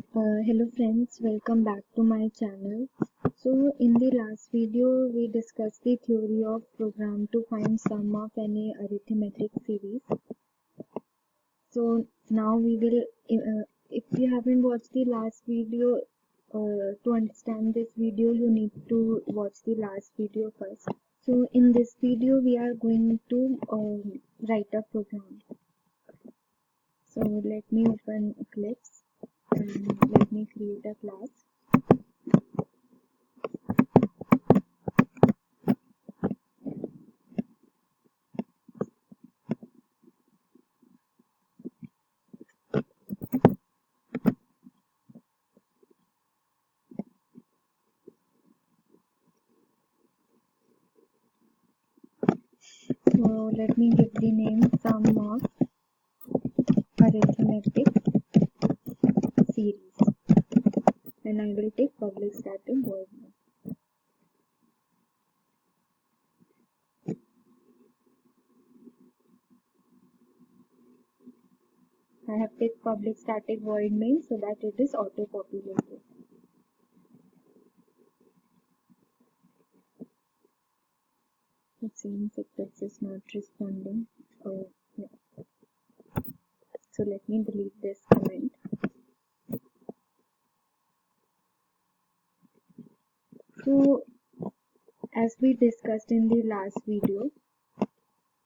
Hello friends, welcome back to my channel. So in the last video we discussed the theory of program to find sum of any arithmetic series. So now we will, if you haven't watched the last video, to understand this video you need to watch the last video first. So in this video we are going to write a program. So let me open Eclipse and let me create a class. So let me give the name sum of arithmetic series, and I will take public static void main. I have take public static void main so that it is auto populated. It seems Eclipse is not responding. Oh no. So let me delete this comment. So as we discussed in the last video,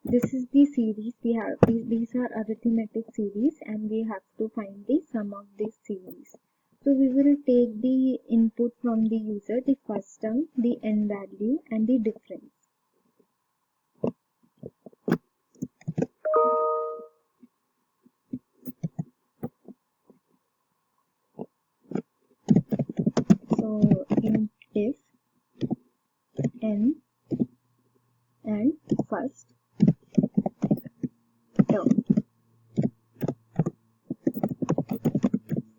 this is the series we have. These are arithmetic series and we have to find the sum of this series. So we will take the input from the user, the first term, the n value and the difference. So int diff n and first term.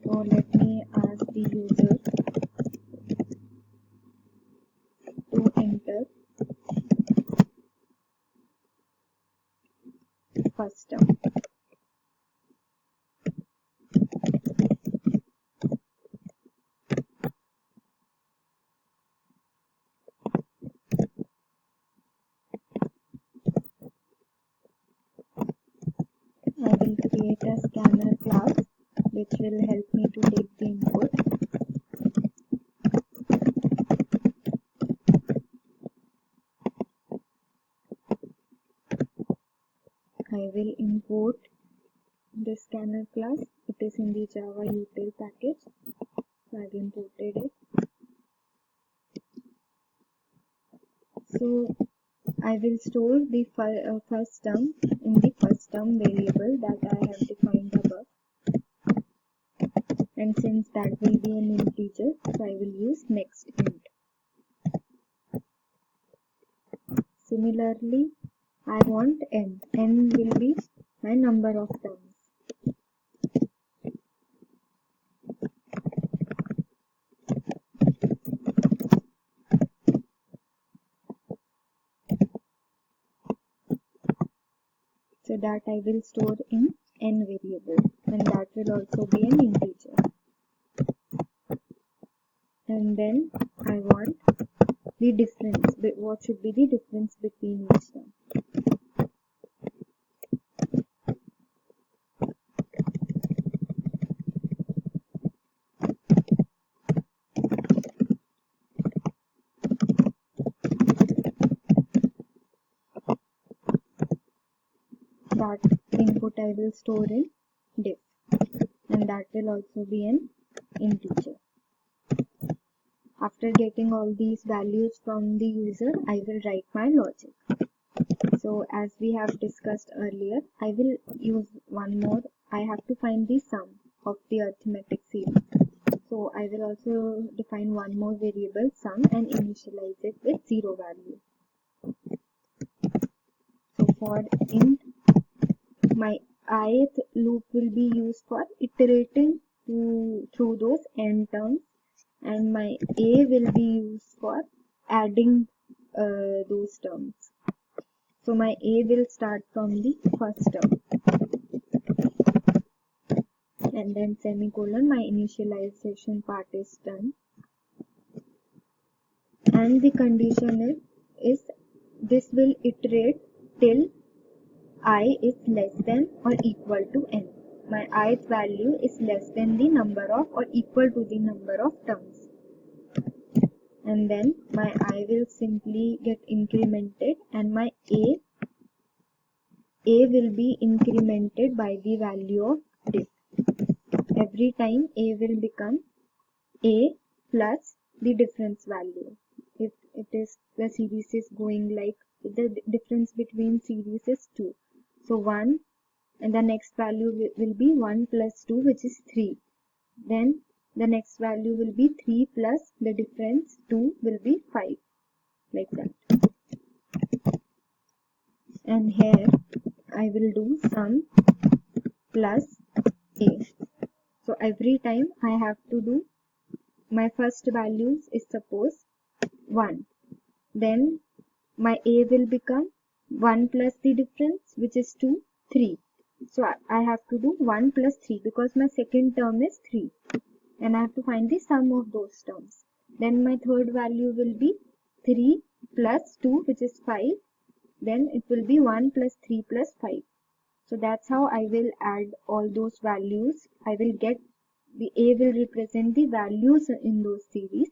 So let me ask the user to enter first term. I will create a scanner class which will help me to take the input. I will import the scanner class. It is in the Java util package. So I've imported it. So I will store the first term in the first term variable that I have defined above. And since that will be an integer, so I will use next int. Similarly, I want n. N will be my number of terms. So that I will store in n variable, and that will also be an integer. And then I want the difference. What should be the difference between each term? That input I will store in diff, and that will also be an integer. After getting all these values from the user, I will write my logic. So as we have discussed earlier, I will use one more. I have to find the sum of the arithmetic series. So I will also define one more variable sum and initialize it with 0 value. So for int, my ith loop will be used for iterating through those n terms, and my a will be used for adding those terms. So my a will start from the first term. and then semicolon, my initialization part is done. And the condition is this will iterate till I is less than or equal to n. My ith value is less than the number of or equal to the number of terms. And then my I will simply get incremented and my A will be incremented by the value of diff. Every time A will become A plus the difference value. If it is the series is going like the difference between series is 2. So 1 and the next value will be 1 plus 2, which is 3. Then the next value will be 3 plus the difference 2 will be 5, like that. And here I will do sum plus A. So every time I have to do my first values is suppose 1. Then my A will become 1 plus the difference, which is 2, 3. So I have to do 1 plus 3 because my second term is 3. And I have to find the sum of those terms. Then my third value will be 3 plus 2, which is 5. Then it will be 1 plus 3 plus 5. So that's how I will add all those values. I will get the A will represent the values in those series,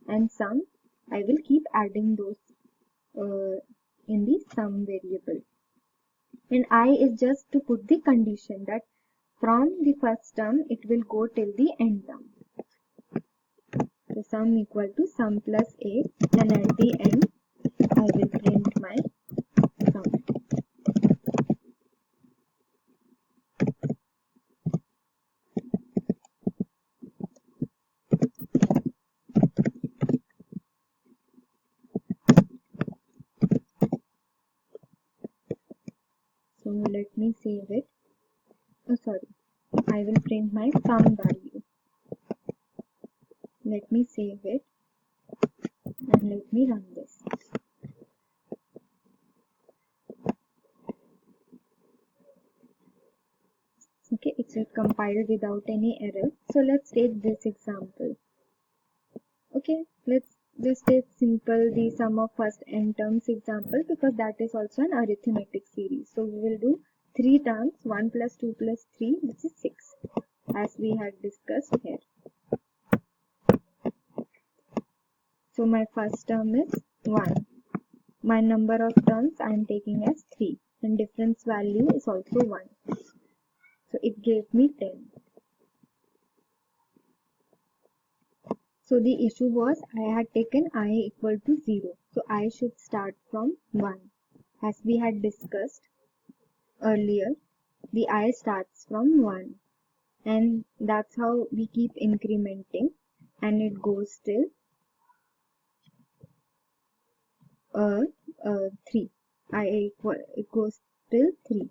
and sum I will keep adding those in the sum variable. And I is just to put the condition that from the first term it will go till the end term. So sum equal to sum plus A, and at the end I will print my sum. So let me save it. I will print my sum value. Let me save it and let me run this. Okay, it's compiled without any error. So let's take this example. Okay, let's just take simple the sum of first n terms example, because that is also an arithmetic series. So we will do 3 terms, 1 plus 2 plus 3, which is 6, as we had discussed here. So my first term is 1. My number of terms I am taking as 3, and difference value is also 1. So it gave me 10. So the issue was I had taken I equal to 0. So I should start from 1. As we had discussed earlier, the I starts from 1. And that's how we keep incrementing, and it goes till 3. It goes till 3.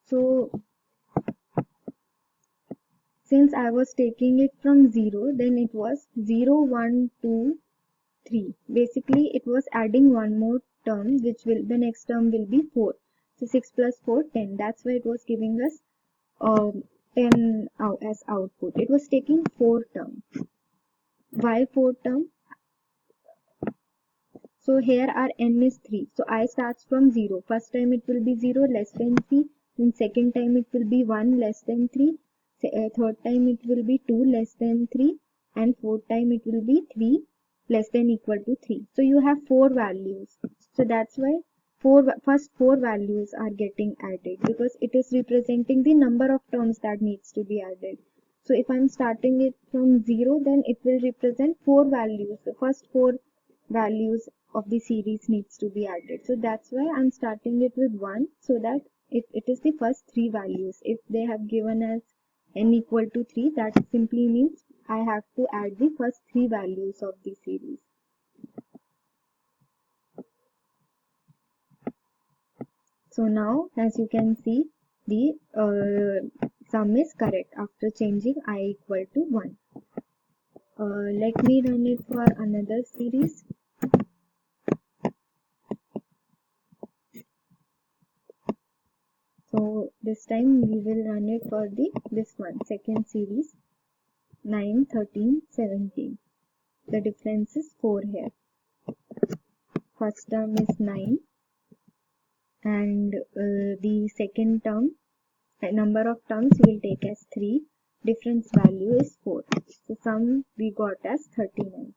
So since I was taking it from 0, then it was 0, 1, 2, 3. Basically, it was adding one more term, which will, the next term will be 4. So 6 plus 4, 10. That's why it was giving us 10 as output. It was taking 4 terms. Why 4 terms? So here our n is 3. So I starts from 0. First time it will be 0 less than 3. Then second time it will be 1 less than 3. Third time it will be 2 less than 3. And fourth time it will be 3 less than equal to 3. So you have 4 values. So that's why first 4 values are getting added, because it is representing the number of terms that needs to be added. So if I'm starting it from 0, then it will represent 4 values. The first 4 values of the series needs to be added. So that's why I'm starting it with 1, so that it is the first 3 values. If they have given us n equal to 3, that simply means I have to add the first 3 values of the series. So now, as you can see, the sum is correct after changing I equal to 1. Let me run it for another series. So This time we will run it for this one, second series, 9, 13, 17. The difference is 4 here. First term is 9 and the second term, number of terms we will take as 3. Difference value is 4. So sum we got as 39.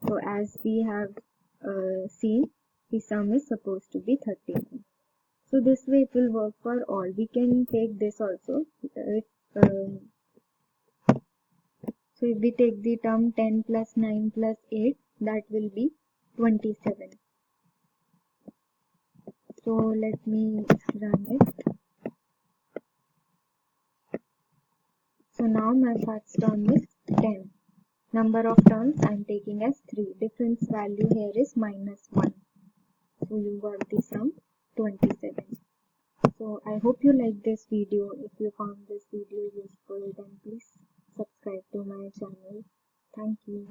So as we have seen, the sum is supposed to be 39. So this way it will work for all. We can take this also. So if we take the term 10 plus 9 plus 8, that will be 27. So let me run it. So now my first term is 10. Number of terms I am taking as 3. Difference value here is minus 1. So you got the sum 27. So I hope you like this video. If you found this video useful, then please subscribe to my channel. Thank you.